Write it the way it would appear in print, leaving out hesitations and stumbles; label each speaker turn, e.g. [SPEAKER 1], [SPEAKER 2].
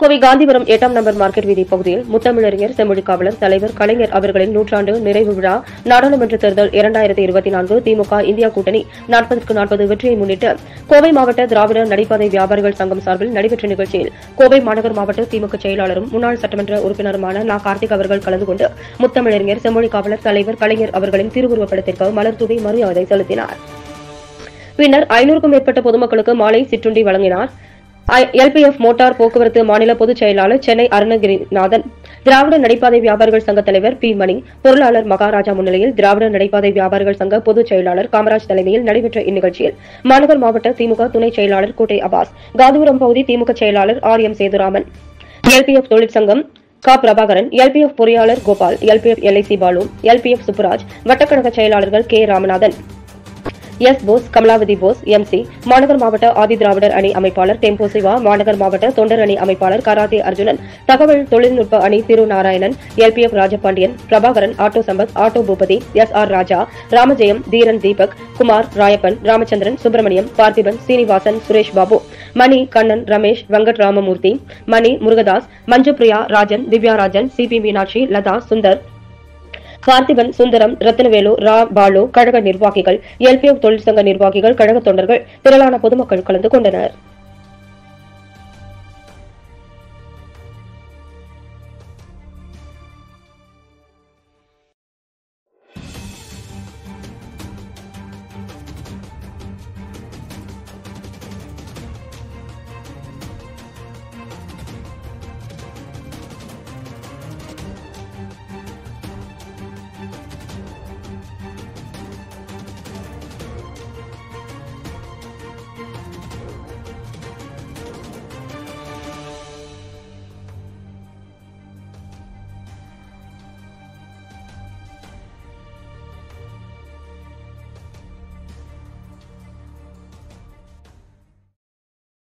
[SPEAKER 1] கோவை காந்திபுரம் 8ஆம் number market வீதி பகுதியில் முத்தமிழறிஞர் செம்மொழி காவலர் தலைவர் கலைஞர் அவர்களின் 100 நிறைவு விழா நாடாளுமன்ற தேர்தல் 2024 திமுக இந்தியா கூட்டணி 40-40 வெற்றியை முன்னிட்டு கோவை மாவட்ட திராவிட நடைபாதை வியாபாரிகள் சங்கம் சார்பில் நடைபெற்ற நிகழ்ச்சியில் கோவை மாநகர் மாவட்ட திமுக செயலாளரும் முன்னாள் சட்டமன்ற உறுப்பினருமான நா. கார்த்திக் அவர்கள் கலந்து கொண்டு முத்தமிழறிஞர் செம்மொழி காவலர் தலைவர் கலைஞர் அவர்களின் திருவுருவப் படத்திற்கு மலர் தூவி மரியாதை செலுத்தினார். பின்னர் 500க்கும் மேற்பட்ட பொதுமக்களுக்கு மாலை சிற்றுண்டி வழங்கினார். LPF மோட்டார் போக்குவரத்து மாநில பொதுச் செயலாளர் சென்னை அருணகிரிநாதன், திராவிட நடைபாதை வியாபாரிகள் சங்க தலைவர் பி. மணி, பொருளாளர் மகாராஜா முன்னிலையில் திராவிட நடைபாதை வியாபாரிகள் சங்க பொதுச் செயலாளர் காமராஜ் தலைமையில் நடைபெற்ற இந்நிகழ்ச்சியில் மாநகர் மாவட்ட திமுக துணை செயலாளர் கோட்டை அபாஸ், காந்திபுரம் பகுதி திமுக செயலாளர் RM சேதுராமன், LPF தொழிற்சங்கம் க. பிரபாகரன், LPF பொறியாளர் Gopal, LPF LIC Balu, LPF Subbaraj, வட்டக்கழக செயலாளர்கள் K. Ramanathan, S. Bose, Kamalavati Bose, MC, மாநகர் மாவட்ட ஆதி திராவிடர் அணி அமைப்பாளர் டெம்போ சிவா, மாநகர் மாவட்ட தொண்டர் அணி அமைப்பாளர் கராத்தே அர்ஜுனன், தகவல் தொழில்நுட்ப அணி Thiru Narayanan, LPF Rajapandiyan, Prabhakaran, auto Sampath, auto Boopathi, SR Raja, Ramajeyam, Dheeran Deepak, Kumar, Rayappan, Ramachandran, Subramaniam, Parthiban, Srinivasan, Suresh Babu, Mani, Kannan, Ramesh, Venkat Ramamoorthy, Mani, Murugadas, Manjupriya, Rajan, Divyarajan, CP Meenakshi, Latha, Sundar, Parthiban, Sundaram, Rathinavelu, Balu, கழக நிர்வாகிகள், LPF தொழிற்சங்க நிர்வாகிகள், கழக தொண்டர்கள், திரளான பொதுமக்கள் கலந்து கொண்டனர்.